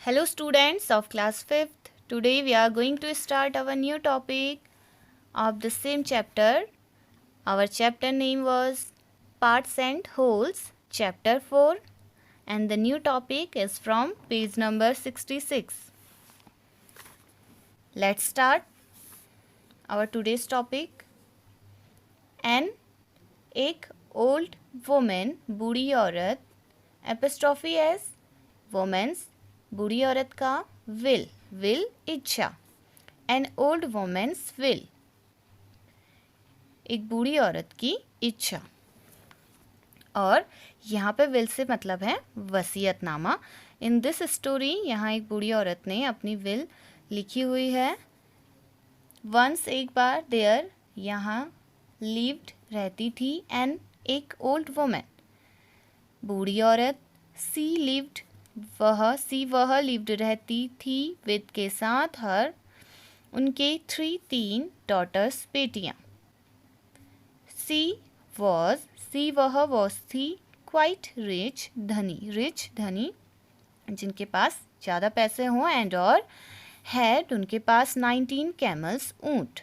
Hello students of class 5th. Today we are going to start our new topic of the same chapter. Our chapter name was Parts and Wholes, chapter 4, and the new topic is from page number 66. Let's start our today's topic. एक old women बूढ़ी औरत epistrophe S women's बूढ़ी औरत का will इच्छा an old women's will एक बूढ़ी औरत की इच्छा। और यहाँ पे विल से मतलब है वसीयतनामा। इन दिस स्टोरी यहाँ एक बूढ़ी औरत ने अपनी विल लिखी हुई है। वंस एक बार देयर यहाँ लिव्ड रहती थी एन एक ओल्ड वुमेन बूढ़ी औरत सी वह लिव्ड रहती थी विद के साथ हर उनके 3 डॉटर्स बेटियां। सी वह वॉज थी क्वाइट रिच धनी जिनके पास ज़्यादा पैसे हों एंड और हैड उनके पास 19 कैमल्स ऊँट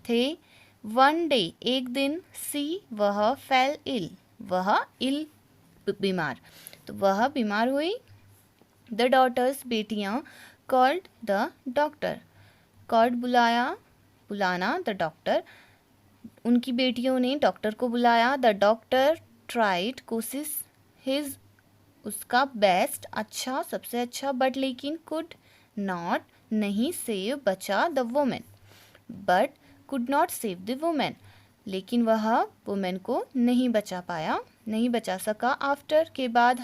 थे। वन डे एक दिन सी वह फेल इल बीमार तो वह बीमार हुई। द डॉटर्स बेटियां कॉल्ड द डॉक्टर बुलाना द डॉक्टर उनकी बेटियों ने डॉक्टर को बुलाया। द डॉक्टर ट्राइड कोशिश हिज उसका बेस्ट अच्छा सबसे अच्छा बट लेकिन कुड नॉट नहीं सेव बचा the women but could not save the women लेकिन वह वुमेन को नहीं बचा सका। आफ्टर के बाद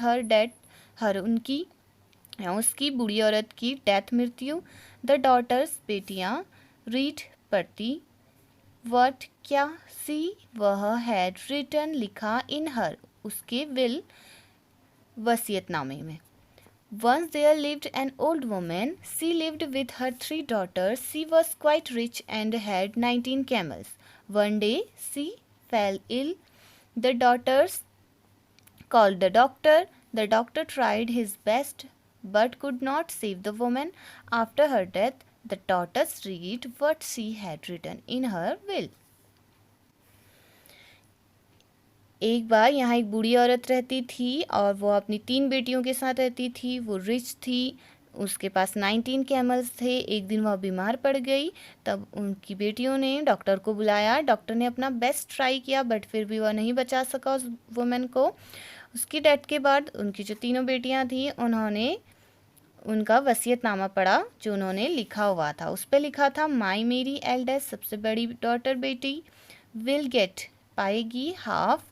उसकी बूढ़ी औरत की डेथ मृत्यु। द डॉटर्स बेटियां रीड पढ़ती व्हाट क्या सी वह हैड रिटन लिखा इन हर उसके विल वसीयतनामे में। Once there lived an old woman. She lived with her 3 daughters. She was quite rich and had 19 camels. One day she fell ill. The daughters called the doctor. The doctor tried his best but could not save the woman. After her death, the daughters read what she had written in her will. एक बार यहाँ एक बूढ़ी औरत रहती थी और वो अपनी 3 बेटियों के साथ रहती थी। वो रिच थी, उसके पास 19 कैमल्स थे। एक दिन वह बीमार पड़ गई, तब उनकी बेटियों ने डॉक्टर को बुलाया। डॉक्टर ने अपना बेस्ट ट्राई किया बट फिर भी वह नहीं बचा सका उस वुमेन को। उसकी डेथ के बाद उनकी जो तीनों बेटियां थी उन्होंने उनका वसीयतनामा पढ़ा जो उन्होंने लिखा हुआ था। उस पर लिखा था मेरी एल्डेस्ट सबसे बड़ी डॉटर बेटी विल गेट पाएगी हाफ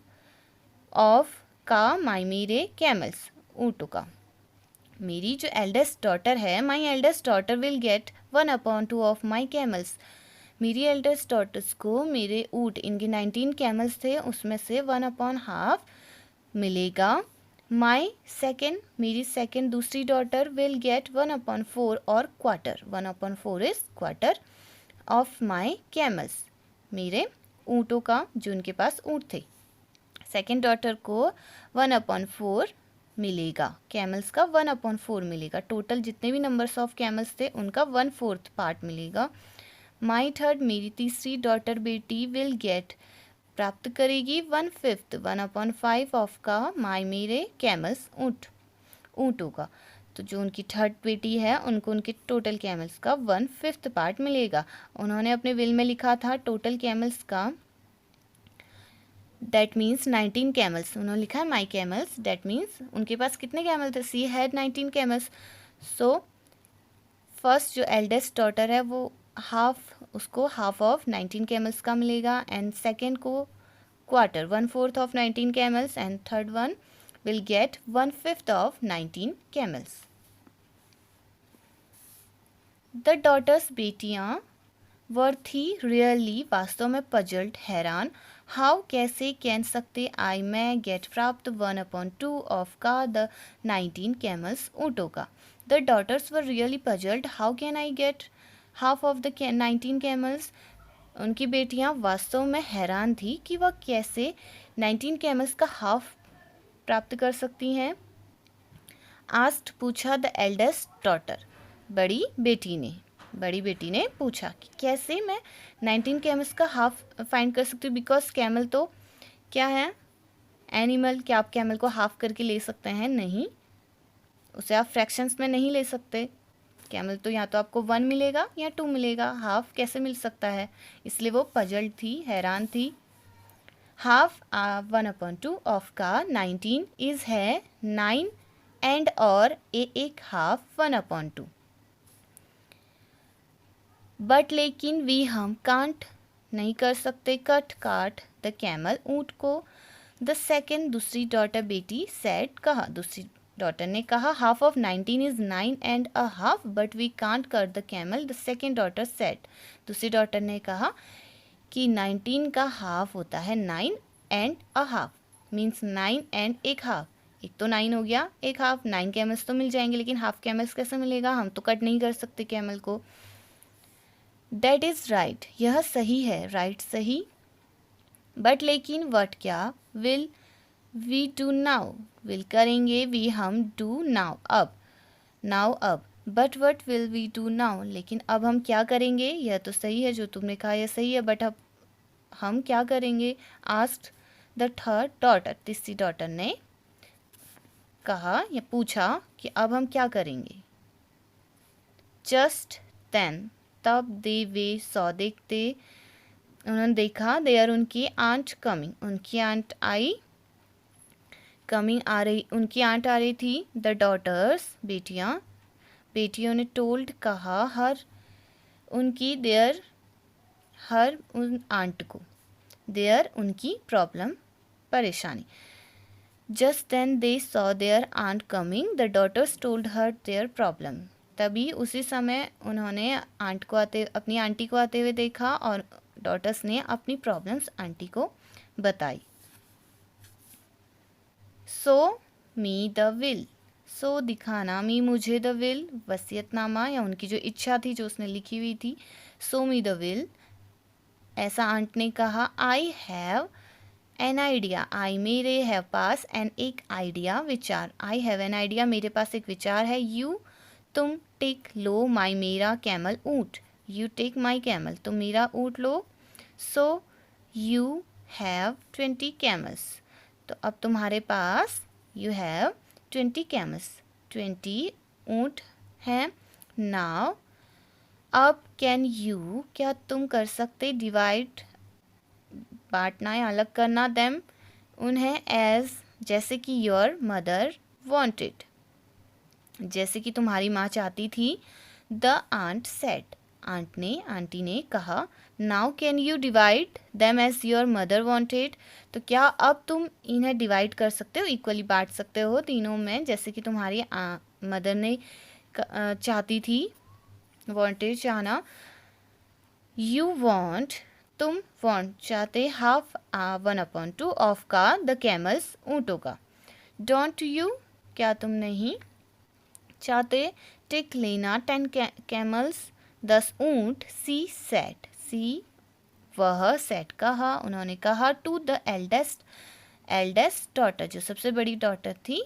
ऑफ का मेरे कैमल्स ऊँटों का। मेरी जो एल्डेस्ट डॉटर है my eldest daughter will get 1/2 of my camels. मेरी एल्डेस्ट डॉटर्स को मेरे ऊँट इनके 19 कैमल्स थे उसमें से 1/2 मिलेगा। मेरी सेकेंड दूसरी डॉटर विल गेट 1/4 और quarter 1/4 is quarter of my camels मेरे ऊँटों का जो उनके पास ऊँट थे। सेकेंड डॉटर को 1/4 मिलेगा, कैमल्स का 1/4 मिलेगा। टोटल जितने भी नंबर्स ऑफ कैमल्स थे उनका 1/4 पार्ट मिलेगा। माई थर्ड मेरी तीसरी डॉटर बेटी विल गेट प्राप्त करेगी 1/5 1/5 ऑफ का मेरे कैमल्स ऊँटों का। तो जो उनकी थर्ड बेटी है उनको उनके टोटल कैमल्स का 1/5 पार्ट मिलेगा। उन्होंने अपने विल में लिखा था टोटल कैमल्स का दैट मीन्स 19 कैमल्स। उन्होंने लिखा है माई कैमल्स दैट मीन्स उनके पास कितने कैमल थे। She had 19 camels. So first जो एल्डेस्ट डॉटर है वो उसको हाफ ऑफ 19 कैमल्स का मिलेगा एंड सेकेंड को quarter 1/4 of 19 camels and third one will get 1/5 of 19 camels. The daughters बेटियाँ वर थी रियली वास्तव में पजल्ड हैरान। हाउ कैसे कैन सकते आई मैं गेट प्राप्त 1/2 ऑफ का द 19 कैमल्स ऊँटों का। The daughters were really puzzled how can I get half of the 19 camels. उनकी बेटियां वास्तव में हैरान थी कि वह कैसे 19 कैमल्स का हाफ प्राप्त कर सकती हैं। आस्ट पूछा द एल्डेस्ट डॉटर, बड़ी बेटी ने पूछा कि कैसे मैं 19 कैमल्स का हाफ फाइंड कर सकती हूँ, बिकॉज कैमल तो क्या है, एनिमल। क्या आप कैमल को हाफ करके ले सकते हैं? नहीं, उसे आप फ्रैक्शंस में नहीं ले सकते। कैमल तो या तो आपको 1 मिलेगा या 2 मिलेगा, हाफ कैसे मिल सकता है? इसलिए वो पजल्ड थी, हैरान थी। हाफ 1/2 ऑफ का 19 इज है 9 एंड और एक हाफ 1/2। बट लेकिन वी हम कांट नहीं कर सकते कट काट द कैमल ऊँट को। द सेकेंड दूसरी डॉटर बेटी सेड कहा, दूसरी डॉटर ने कहा half of 19 is 9 and a half but we can't cut the camel. The second daughter said, दूसरी डॉटर ने कहा कि 19 का हाफ होता है 9 and a half, means 9 and एक हाफ। एक तो 9 हो गया, एक हाफ। 9 कैमल्स तो मिल जाएंगे, लेकिन हाफ कैमल्स कैसे मिलेगा? हम तो कट नहीं कर सकते कैमल को। दैट इज़ राइट, यह सही है, राइट सही। बट लेकिन वट क्या, will we do now, will करेंगे, वी हम डू नाउ अब, नाउ अब। But what will we do now, लेकिन अब हम क्या करेंगे? यह तो सही है, जो तुमने कहा यह सही है, बट अब हम क्या करेंगे? आस्क्ड द थर्ड डॉटर, तीसरी डॉटर ने कहा या पूछा कि अब हम क्या करेंगे? जस्ट देन, तब दे वे सॉ, देखते उन्होंने देखा, देयर उनकी आंट कमिंग, उनकी आंट आई, कमिंग आ रही, उनकी आंट आ रही थी। द डॉटर्स, बेटियों ने टोल्ड कहा, हर उनकी, देयर हर उन आंट को, देयर उनकी प्रॉब्लम परेशानी। Just then they saw their aunt coming, the daughters told her their problem, तभी उसी समय उन्होंने आंट को अपनी आंटी को आते हुए देखा और डॉटर्स ने अपनी प्रॉब्लम्स आंटी को बताई। सो मी द विल, सो दिखाना, मी मुझे, द विल वसीयतनामा या उनकी जो इच्छा थी जो उसने लिखी हुई थी। सो मी द विल, ऐसा आंट ने कहा। आई हैव एन आइडिया, आई मेरे, हैव पास, एन एक आइडिया विचार। आई हैव एन आइडिया, मेरे पास एक विचार है। यू तुम, टेक लो, माई मेरा, कैमल ऊँट, यू टेक माई कैमल, तुम मेरा ऊँट लो। सो यू हैव 20 कैमल्स, तो अब तुम्हारे पास यू हैव 20 कैमल्स, 20 ऊँट हैं। नाउ अब कैन यू, क्या तुम कर सकते, डिवाइड बांटना या अलग करना, देम उन्हें, एज जैसे कि योर मदर वांटेड, जैसे कि तुम्हारी माँ चाहती थी। द आंट सेड, आंटी ने कहा। Now can you divide them as your mother wanted, तो क्या अब तुम इन्हें डिवाइड कर सकते हो, इक्वली बांट सकते हो तीनों में, जैसे कि तुम्हारी मदर ने चाहती थी, वांटेड चाहना। यू वांट, तुम वांट चाहते, हाफ 1/2 ऑफ का द कैमल्स ऊँटों का। डोंट यू, क्या तुम नहीं चाहते, टेक लेना 10 कैमल्स 10 ऊँट। सी सेट, सी वह, सेट कहा, उन्होंने कहा। टू द एल्डेस्ट डॉटर, जो सबसे बड़ी डॉटर थी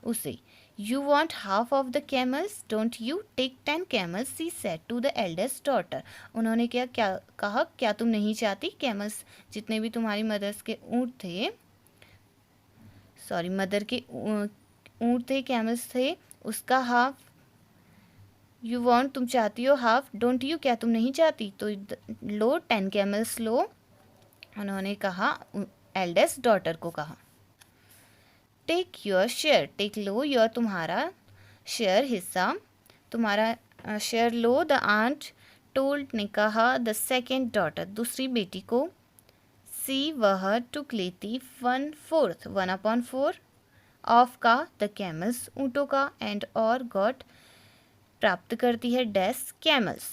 उसे। You want half of the camels, don't you, take 10 camels, she said to the eldest daughter, उन्होंने क्या क्या कहा, क्या तुम नहीं चाहती कैमल्स, जितने भी तुम्हारी मदर्स के ऊँट थे, सॉरी मदर के ऊँट थे, कैमल्स थे, उसका हाफ। यू वॉन्ट, तुम चाहती हो, हाफ। डोंट यू, क्या तुम नहीं चाहती, तो लो 10 कैमल्स लो, उन्होंने कहा, एल्डेस्ट डॉटर को कहा। टेक योर शेयर, टेक लो, योर तुम्हारा, शेयर हिस्सा, तुम्हारा शेयर लो। द आंट टोल्ड ने कहा, द सेकेंड डॉटर दूसरी बेटी को। सी वह टुक लेती 1/4 1/4 ऑफ का द कैमल्स ऊँटों का, एंड और गॉट प्राप्त करती है डैश कैमल्स,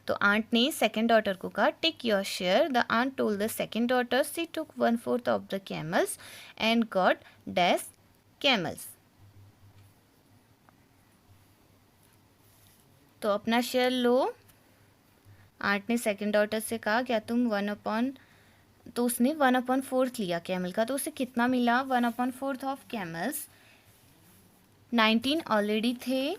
तो आंट ने सेकेंड डॉटर को कहा, take your share. The aunt told the second daughter, she took 1/4 of the camels and got dash camels, तो अपना शेयर लो। आंट ने सेकेंड डॉटर से कहा, क्या तुम तो उसने 1/4 लिया कैमल का, तो उसे कितना मिला, 1/4 ऑफ कैमल्स 19 ऑलरेडी थे,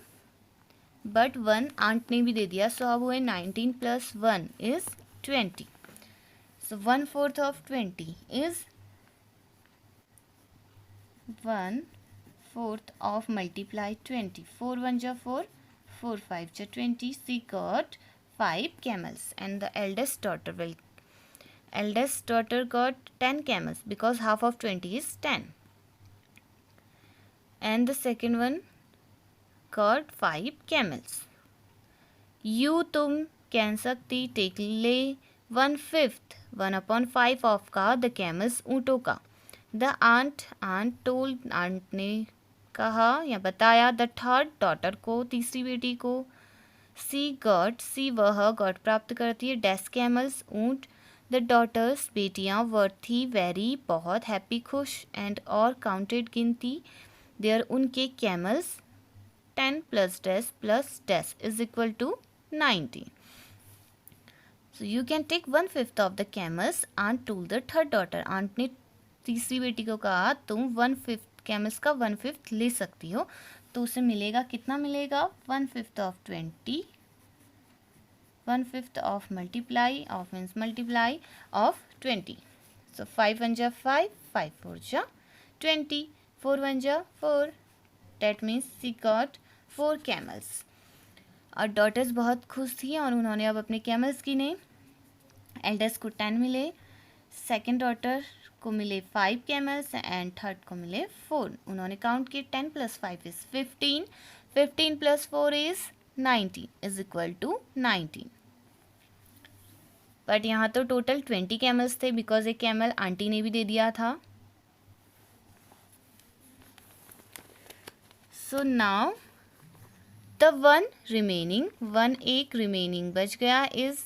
बट 1 आंट ने भी दे दिया, सो अब हुए 19 + 1 is 20. So 1/4 of 20 is 1/4 of multiply 20. 4 1 ja 4, 4 5 ja 20. She got 5 camels, and the eldest daughter got 10 camels because half of 20 is 10. And the second one got 5 camels. You तुम कह सकती टेक ले 1/5 1/5 ऑफ का द कैमल्स ऊँटों का. The aunt told aunt ने कहा या बताया द थर्ड डॉटर को तीसरी बेटी को. सी वह गॉट प्राप्त करती है डैश कैमल्स ऊँट. द डॉटर्स बेटियाँ वर थी वेरी बहुत हैप्पी खुश एंड और काउंटेड गिनती देयर उनके camels 10 + dash is equal to 90. So you can take 1/5 of the camels. Aunt told the third daughter. Aunt ने तीसरी बेटी को कहा तुम 1/5 कैमल्स का 1/5 ले सकती हो. तो उसे मिलेगा कितना मिलेगा 1/5 of 20. 1/5 of multiply of means multiply of 20. So 5 1 ja 5, 5 4 ja 20, 4 1 ja 4. That means she got 4 camels. और डॉटर्स बहुत खुश थी और उन्होंने अब अपने कैमल्स गिने. एल्डेस्ट को 10 मिले, सेकेंड डॉटर को मिले 5 कैमल्स एंड थर्ड को मिले 4. उन्होंने काउंट किए 10 + 5 is 15, 15 + 4 is 19 is equal to 19. But यहाँ तो टोटल 20 कैमल्स थे बिकॉज एक कैमल आंटी ने भी दे दिया था. सो नाउ द वन एक रिमेनिंग बच गया इज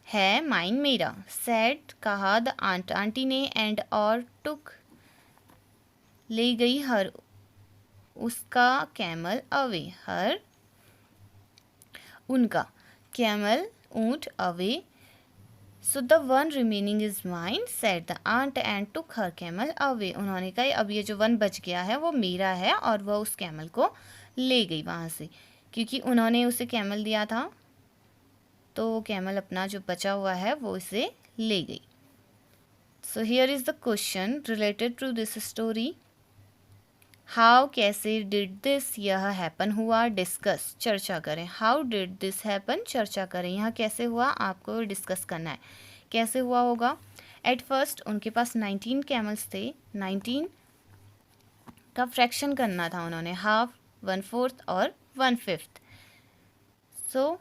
है माइन मेरा. सैड कहा द आंटी ने एंड और टुक ले गई हर उसका कैमल अवे हर उनका कैमल ऊँट away. So the one remaining is mine said the aunt and took her camel away. उन्होंने कहा अब ये जो 1 बच गया है वो मेरा है और वह उस कैमल को ले गई वहाँ से क्योंकि उन्होंने उसे कैमल दिया था तो वो कैमल अपना जो बचा हुआ है वो इसे ले गई. So here is the question related to this story. How कैसे डिड दिस यह हैपन हुआ. डिस्कस चर्चा करें. हाउ डिड दिस हैपन चर्चा करें. यह कैसे हुआ आपको डिस्कस करना है. कैसे हुआ होगा. एट फर्स्ट उनके पास 19 कैमल्स थे. 19 का फ्रैक्शन करना था उन्होंने. हाफ 1/4 और 1/5. सो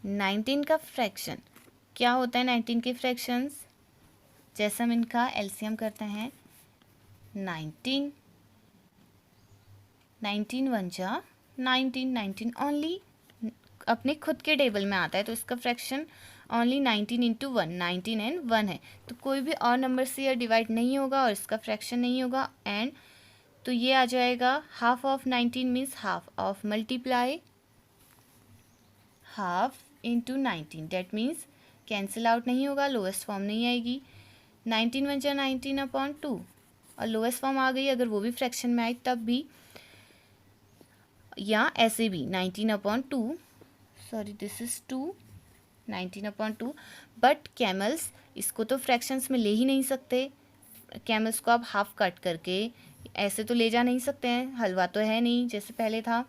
19 का फ्रैक्शन क्या होता है. 19 के फ्रैक्शंस जैसे हम इनका एलसीएम करते हैं 19 1 जा 19 ओनली अपने खुद के टेबल में आता है तो इसका फ्रैक्शन ओनली 19 × 1 19 एंड 1 है. तो कोई भी और नंबर से यह डिवाइड नहीं होगा और इसका फ्रैक्शन नहीं होगा. एंड तो ये आ जाएगा half of 19 means half of multiply half into 19. That means cancel out नहीं होगा. लोएस्ट फॉर्म नहीं आएगी. 19 1 जा 19/2 और लोएस्ट फॉर्म आ गई. अगर वो भी फ्रैक्शन में आई तब भी या ऐसे भी 19/2 sorry this is 2 19/2. But camels इसको तो फ्रैक्शंस में ले ही नहीं सकते. कैमल्स को आप हाफ कट करके ऐसे तो ले जा नहीं सकते हैं. हलवा तो है नहीं जैसे पहले था.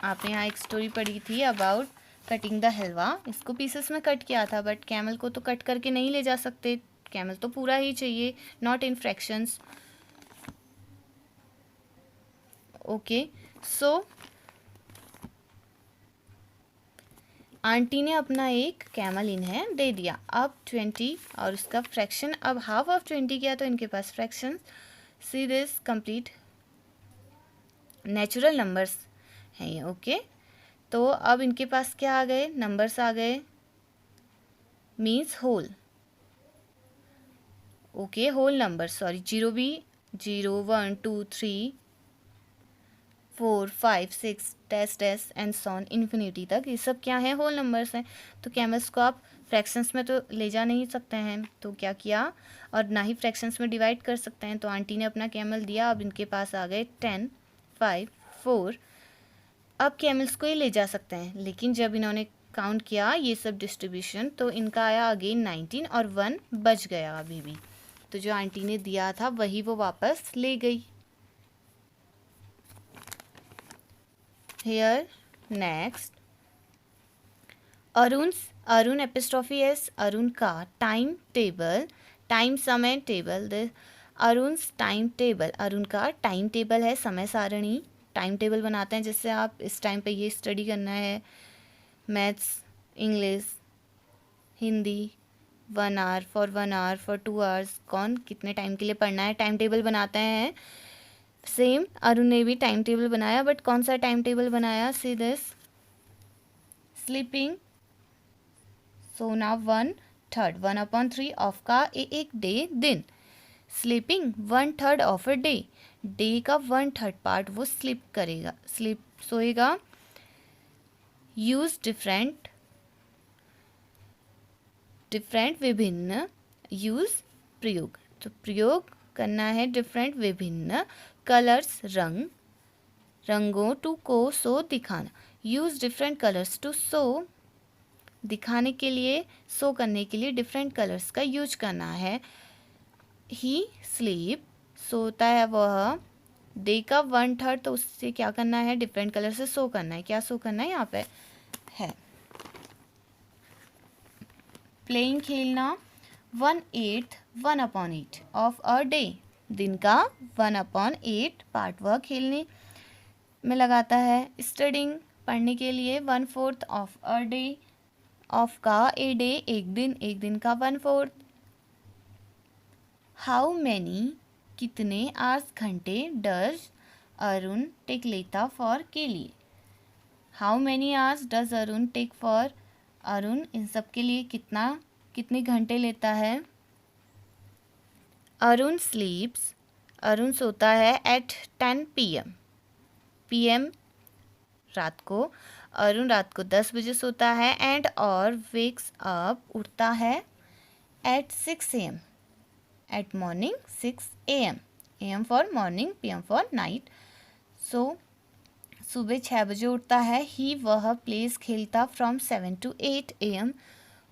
आपने यहाँ एक स्टोरी पढ़ी थी अबाउट कटिंग द हलवा. इसको पीसेस में कट किया था बट कैमल को तो कट करके नहीं ले जा सकते. कैमल तो पूरा ही चाहिए not in fractions. Okay so aunty ने अपना एक कैमल इन्हें दे दिया. अब 20 और उसका फ्रैक्शन अब हाफ ऑफ 20 किया तो इनके पास fraction. See this complete natural numbers हैं ये. ओके तो अब इनके पास क्या आ गए नंबर्स आ गए means whole. Okay whole number sorry 0 भी 0 1 2 3 4 5 6 dash dash and so on infinity तक, ये सब क्या है, होल नंबर्स हैं। तो कैमल्स को आप फ्रैक्शंस में तो ले जा नहीं सकते हैं, तो क्या किया, और ना ही फ्रैक्शंस में डिवाइड कर सकते हैं, तो आंटी ने अपना कैमल दिया। अब इनके पास आ गए 10 5 4। अब कैमल्स को ये ले जा सकते हैं, लेकिन जब इन्होंने काउंट किया ये सब डिस्ट्रीब्यूशन, तो इनका आया अगेन 19 और 1 बच गया अभी भी। तो जो आंटी ने दिया था वही वो वापस ले गई। Here next, Arun epistrophe S, Arun का टाइम टेबल, टाइम समय टेबल, अरुण's टाइम टेबल, अरुण का टाइम टेबल है, समय सारणी। टाइम टेबल बनाते हैं जैसे आप इस टाइम पे ये स्टडी करना है, maths, English, Hindi, 1 hour for 2 hours, कौन कितने टाइम के लिए पढ़ना है, टाइम टेबल बनाते हैं। सेम अरुण ने भी टाइम टेबल बनाया, बट कौन सा टाइम टेबल बनाया, सी दिस, स्लीपिंग, सोना 1/3, 1/3 ऑफ का एक डे दिन, sleeping 1/3 of a day, day का 1/3 पार्ट वो स्लीप करेगा, स्लीप सोएगा। यूज डिफरेंट विभिन्न, यूज प्रयोग, तो प्रयोग करना है डिफरेंट विभिन्न, कलर्स रंग, रंगों, टू को सो दिखाना, यूज डिफरेंट कलर्स टू सो, दिखाने के लिए, सो करने के लिए डिफरेंट कलर्स का यूज करना है। ही स्लीप, सोता है वह, डे का 1/3, तो उससे क्या करना है, डिफरेंट कलर से सो करना है, क्या सो करना है यहाँ पे है। प्लेइंग खेलना, 1/8 1/8 ऑफ अ डे, दिन का 1/8 पार्ट वह खेलने में लगाता है। स्टडिंग, पढ़ने के लिए, 1/4 ऑफ अ डे, ऑफ का ए डे, एक दिन का 1/4। हाउ मैनी, कितने, आवर्स घंटे, डज अरुण टेक लेता फॉर के लिए, how many hours does Arun take for, Arun इन सब के लिए कितने घंटे लेता है। अरुण स्लीप्स, अरुण सोता है एट 10 PM, PM रात को, अरुण रात को 10 बजे सोता है, एंड और वेक्स अप, उठता है, at 6 AM, at morning 6 AM, AM for morning, PM for night. So सुबह 6 बजे उठता है। ही वह प्लेस खेलता फ्रॉम 7 to 8 AM,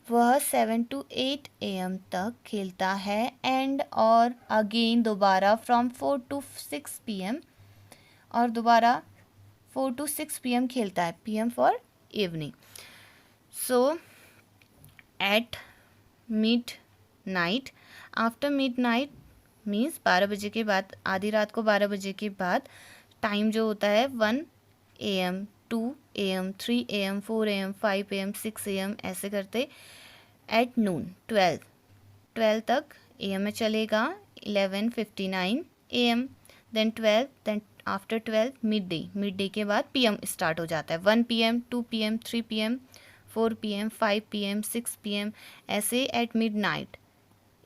वह 7 to 8 AM तक खेलता है, एंड और अगेन दोबारा फ्रॉम 4 to 6 PM, और दोबारा 4 to 6 PM खेलता है, PM for evening. So at mid night, after mid night means 12 बजे के बाद, आधी रात को 12 बजे के बाद टाइम जो होता है 1 AM 2 AM 3 AM 4 AM 5 AM 6 AM ऐसे करते। एट नून 12 तक AM में चलेगा, 11:59 AM, then 12, then after 12 midday के बाद PM स्टार्ट हो जाता है, 1 PM 2 PM 3 PM 4 PM 5 PM 6 PM ऐसे। At midnight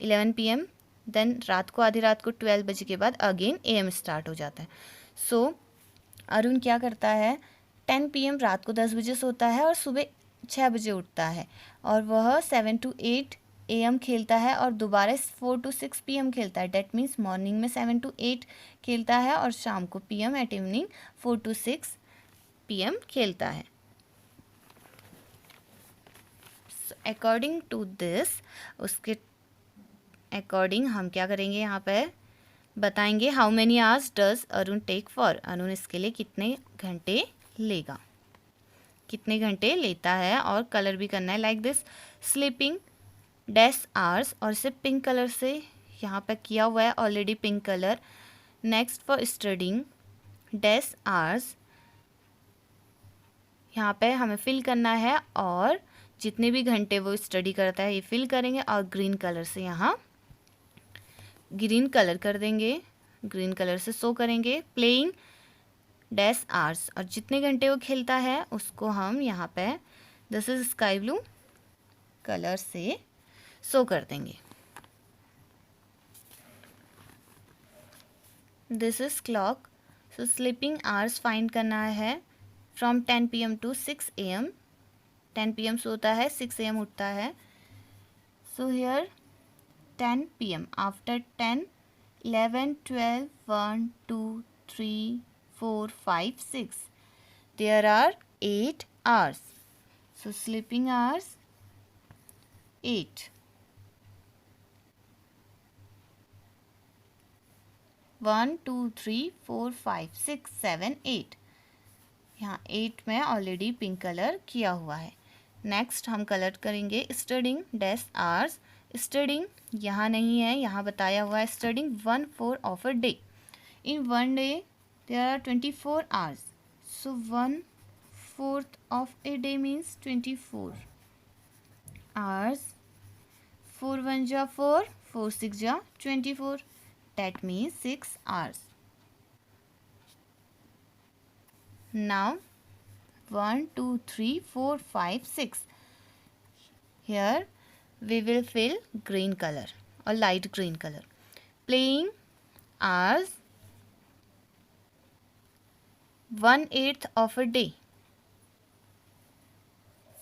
11 PM, then रात को, आधी रात को 12 बजे के बाद अगेन AM स्टार्ट हो जाता है। सो अरुण क्या करता है, 10 PM रात को 10 बजे सोता है और सुबह 6 बजे उठता है, और वह 7 to 8 AM खेलता है, और दोबारा 4 to 6 PM खेलता है। डेट मीन्स मॉर्निंग में 7 to 8 खेलता है, और शाम को PM at evening 4 to 6 PM खेलता है। अकॉर्डिंग टू दिस, उसके अकॉर्डिंग हम क्या करेंगे, यहाँ पे बताएंगे how many hours does Arun take for, Arun इसके लिए कितने घंटे लेगा, कितने घंटे लेता है, और कलर भी करना है like this, sleeping dash hours, और इसे पिंक कलर से यहाँ पे किया हुआ है already, pink colour. Next for studying dash hours, यहाँ पे हमें फिल करना है, और जितने भी घंटे वो स्टडी करता है ये फिल करेंगे, और ग्रीन कलर से यहाँ ग्रीन कलर कर देंगे, ग्रीन कलर से शो करेंगे। प्लेइंग डैश आवर्स, और जितने घंटे वो खेलता है उसको हम यहाँ पे this is sky blue colour से शो कर देंगे। This is clock, so sleeping hours find करना है from 10 PM to 6 AM. 10 PM सोता है, 6 AM उठता है. So here 10 PM. After 10, 11, 12, 1, 2, 3, 4, 5, 6. There are 8 hours. So sleeping hours 8. 1, 2, 3, 4, 5, 6, 7, 8. यहाँ 8 में ऑलरेडी पिंक कलर किया हुआ है. नेक्स्ट हम कलर करेंगे स्टडिंग डैश आवर्स. स्टडिंग यहाँ नहीं है, यहाँ बताया हुआ है studying 1/4 of a day. In 1 day there are 24 hours. So 1/4 of a day means 24 hours. 4 1 जा 4, 4 6 जा 24. That means 6 hours. Now 1, 2, 3, 4, 5, 6. Here we will fill green color or light green color. Playing hours 1/8 of a day.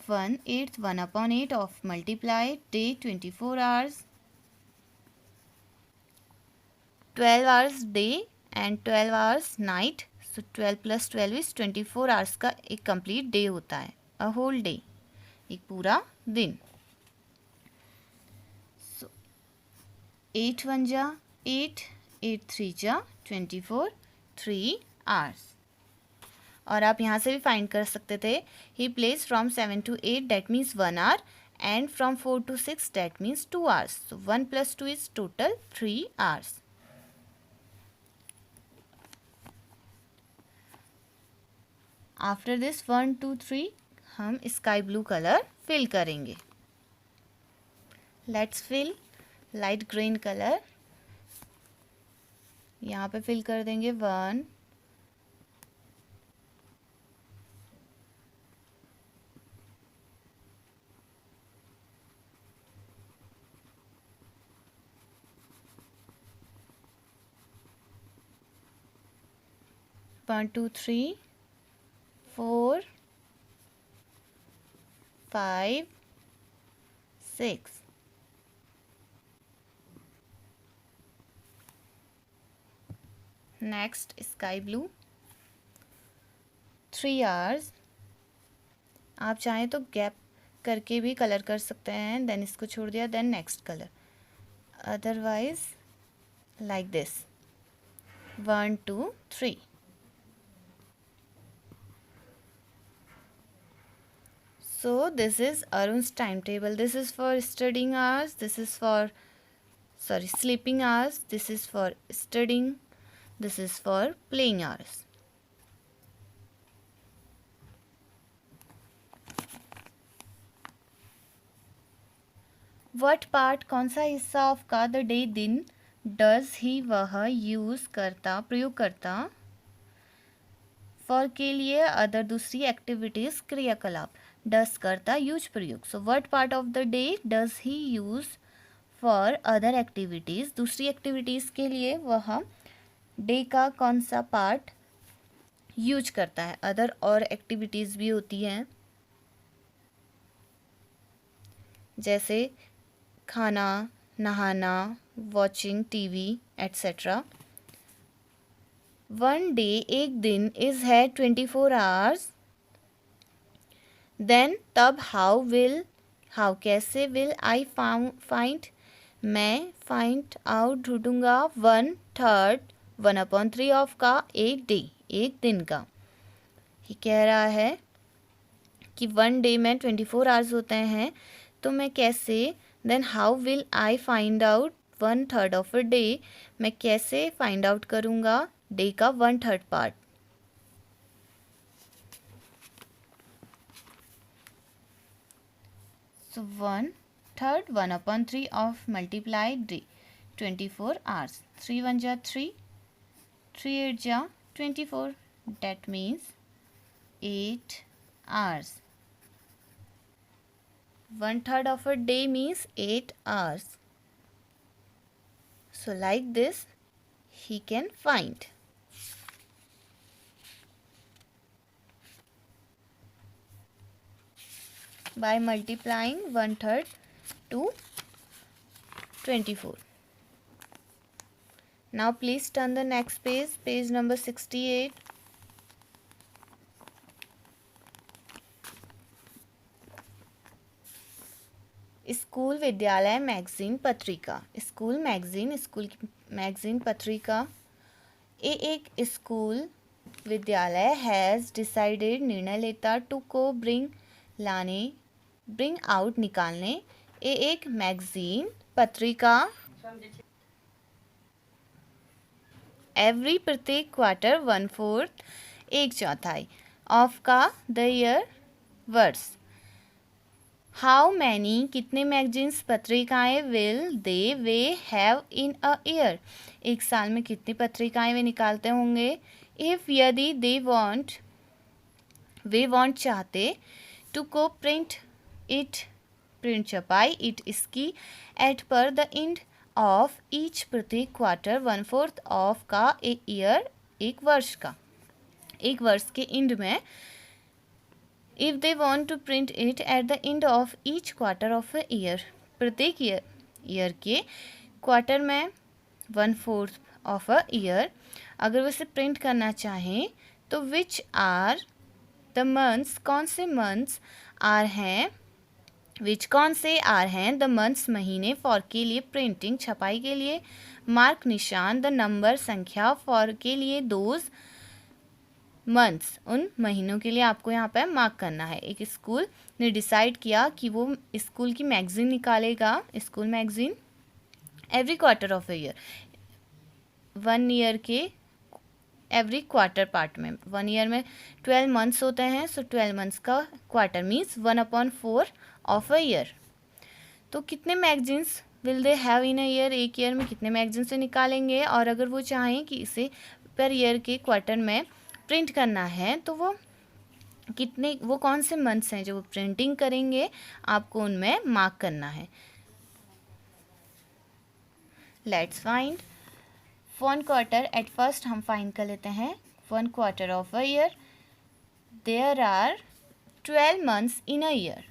1/8, 1/8 of multiply day 24 hours. 12 hours day and 12 hours night. So 12 plus 12 is 24 hours का एक complete day होता है. A whole day, एक पूरा दिन. So 8 1 जा 8, 8 3 जा 24, 3 hours. और आप यहाँ से भी फाइंड कर सकते थे. He plays from 7 to 8, that means 1 hour, and from 4 to 6, that means 2 hours. So 1 plus 2 is total 3 hours. After this 1 2 3 हम स्काई ब्लू कलर फिल करेंगे. Let's fill light green colour. यहाँ पे फिल कर देंगे 1, 1 2 3 4 5 6. Next sky blue 3 hours. आप चाहें तो gap करके भी कलर कर सकते हैं. देन इसको छोड़ दिया, then next colour. Otherwise like this 1 2 3. So this is Arun's timetable. This is for studying hours. This is for sleeping hours. This is for studying. This is for playing hours. What part, कौन सा हिस्सा of का the day दिन does he वह use करता प्रयोग करता for के लिए अदर दूसरी एक्टिविटीज़ क्रियाकलाप. डस करता यूज प्रयोग. So what part of the day does he use for other activities. दूसरी एक्टिविटीज़ के लिए वह डे का कौन सा पार्ट यूज करता है. अदर और एक्टिविटीज़ भी होती हैं, जैसे खाना, नहाना, वॉचिंग टीवी एट्सेट्रा. 1 डे एक दिन इज है 24 hours. देन तब हाउ कैसे विल आई फाइंड मैं फाइंड आउट ढूंढूंगा 1/3 1/3 ऑफ का एक डे एक दिन का. ये कह रहा है कि 1 डे में 24 hours होते हैं, तो मैं कैसे, then how will I find out 1/3 of a day. मैं कैसे फाइंड आउट करूँगा डे का 1/3 part. So 1/3 1/3 of multiplied day 24 hours. 3 1 जा 3, 3 8 जा 24. That means 8 hours. 1/3 of a day means 8 hours. So like this he can find. by multiplying 1/3 to 24. Now please turn the next page, page number 68. School विद्यालय magazine पत्रिका। School magazine, school की magazine पत्रिका। एक school विद्यालय has decided, निर्णय लेता, to को bring, लाने, ब्रिंग आउट, निकालने, एक मैगजीन पत्रिका, एवरी, प्रत्येक, क्वार्टर, 1/4, एक चौथाई, ऑफ का, द ईयर, वर्ष। हाउ मैनी, कितने मैगजीन्स, पत्रिकाएँ, will they, way, have in a year, एक साल में कितनी पत्रिकाएँ वे निकालते होंगे। इफ़, यदि, दे वॉन्ट, वे वॉन्ट, चाहते, टू को प्रिंट इट, प्रिंट छपाई, इट, इसकी, एट, पर, द एंड ऑफ ईच, प्रत्येक, क्वार्टर, 1/4 ऑफ का, ए ईयर, एक वर्ष का, एक वर्ष के एंड में। If they want to print it at the end of each quarter of a year, प्रत्येक ईयर के क्वार्टर में 1/4 ऑफ अ ईयर अगर वो इसे प्रिंट करना चाहें तो विच आर द मंथ्स, कौन से मंथ्स, आर हैं, विच कौन से, आर हैं, द मंथ्स, महीने, फॉर के लिए, प्रिंटिंग, छपाई के लिए, मार्क, निशान, द नंबर, संख्या, फॉर के लिए, दोज मंथ्स, उन महीनों के लिए आपको यहाँ पर मार्क करना है। एक स्कूल ने डिसाइड किया कि वो स्कूल की मैगजीन निकालेगा, school magazine, every quarter of a year, 1 year के एवरी क्वार्टर पार्ट में, 1 ईयर में 12 मंथ्स होते हैं, सो 12 मंथ्स का quarter means 1/4 of a year. तो कितने magazines will they have in a year, एक ईयर में कितने मैगजीन से निकालेंगे। और अगर वो चाहें कि इसे पर ईयर के क्वार्टर में प्रिंट करना है तो वो कितने, वो कौन से मंथ्स हैं जो वो प्रिंटिंग करेंगे, आपको उनमें मार्क करना है। Let's find 1 quarter. At first हम फाइंड कर लेते हैं 1 quarter of a year. There are 12 months in a year,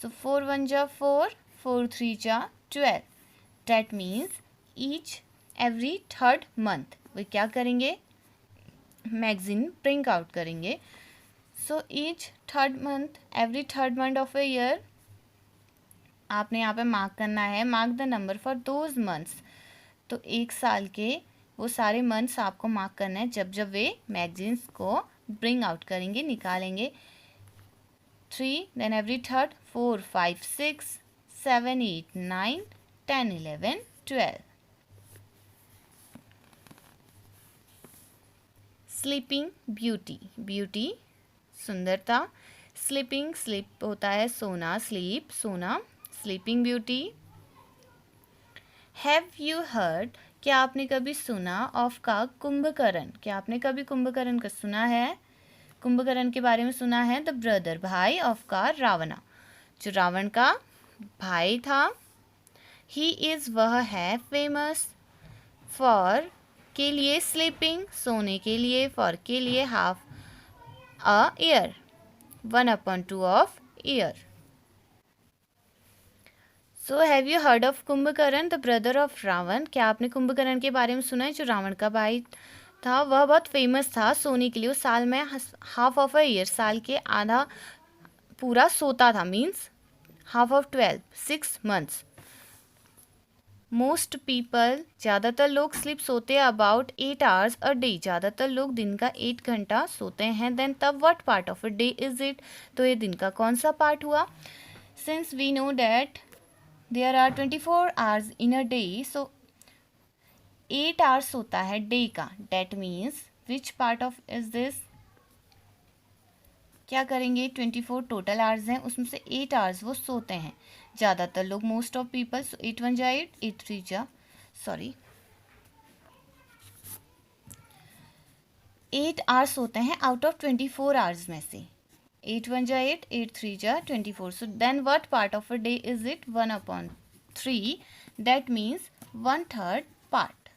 so 4 1 जा 4, 4 3 जा 12, that means each every third month वे क्या करेंगे, मैगजीन प्रिंट आउट करेंगे। So each third month, every third month of a year आपने यहाँ पे मार्क करना है, mark the number for those months, तो एक साल के वो सारे मंथ्स आपको मार्क करना है जब जब वे मैगजीन्स को ब्रिंग आउट करेंगे, निकालेंगे। 3, then every third, 4 5 6 7 8 9 10 11 12। Sleeping beauty, beauty सुंदरता, स्लीपिंग स्लीप होता है सोना, स्लीप सोना, sleeping beauty. Have you heard, क्या आपने कभी सुना, ऑफ का, कुंभकर्ण, क्या आपने कभी कुंभकर्ण का सुना है, कुंभकर्ण के बारे में सुना है। द ब्रदर, भाई, ऑफ का, रावणा, जो रावण का भाई था। ही इज़, वह है, फेमस, फॉर के लिए, स्लीपिंग सोने के लिए, फॉर के लिए, half a year, 1/2 of year. So have you heard of Kumbhakarna, the brother of Ravana, क्या आपने कुंभकर्ण के बारे में सुना है, जो रावण का भाई था। वह बहुत फेमस था सोने के लिए, वो साल में हाफ ऑफ अ ईयर, साल के आधा पूरा सोता था, means half of 12 6 months. Most people, ज़्यादातर लोग, स्लीप सोते हैं अबाउट 8 आवर्स अ डे, ज़्यादातर लोग दिन का 8 घंटा सोते हैं। देन तब what part of a day is it, तो ये दिन का कौन सा पार्ट हुआ। Since we know that there are 24 hours in a day, so 8 hours होता है डे का, that means which part of is this, क्या करेंगे, 24 टोटल आवर्स हैं, उसमें से 8 आवर्स वो सोते हैं, ज़्यादातर लोग, मोस्ट ऑफ पीपल। सो 8 1 जा 8, 8 3 जा, सॉरी 8 आवर्स सोते हैं आउट ऑफ 24 आवर्स में से। 8 1 जा 8, 8 3 जा 24। So then what part of a day is it, 1/3, that means 1/3 part.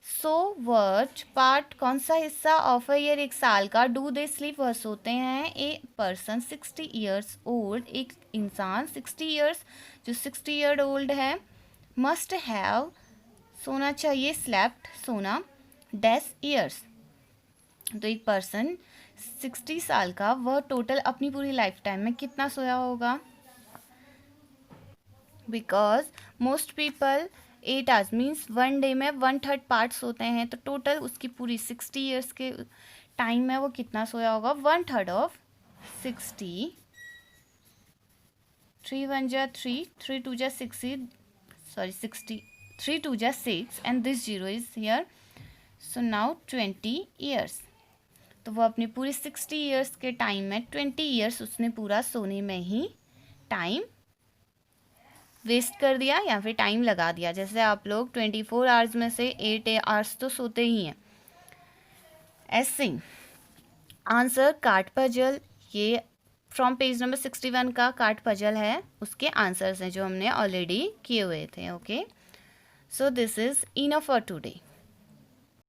So what part, कौन सा हिस्सा ऑफ अ ईयर, एक साल का, डू दे स्लीप, वह सोते हैं, ए पर्सन 60 ईयर्स ओल्ड, एक इंसान 60 ईयर्स जो 60 ईयर ओल्ड है, मस्ट हैव, सोना चाहिए, स्लेप्ट, सोना, डैश ईयर्स, तो एक पर्सन 60 साल का वह टोटल अपनी पूरी लाइफ टाइम में कितना सोया होगा, because most people 8 hours means 1 day में 1/3 पार्ट सोते हैं, तो टोटल उसकी पूरी 60 ईयर्स के टाइम में वो कितना सोया होगा, 1/3 ऑफ 60, 3 1 जा 3, 3 2 जा 60, सॉरी 60, 3 2 जा 6 and this zero is here, so now 20 years, तो वो अपनी पूरी 60 ईयर्स के टाइम में 20 ईयर्स उसने पूरा सोने में ही टाइम वेस्ट कर दिया या फिर टाइम लगा दिया। जैसे आप लोग 24 आवर्स में से 8 आवर्स तो सोते ही हैं। ऐसे आंसर कार्ड पजल, ये फ्रॉम पेज नंबर 61 का कार्ड पजल है, उसके आंसर्स हैं जो हमने ऑलरेडी किए हुए थे। Okay, so this is enough for today.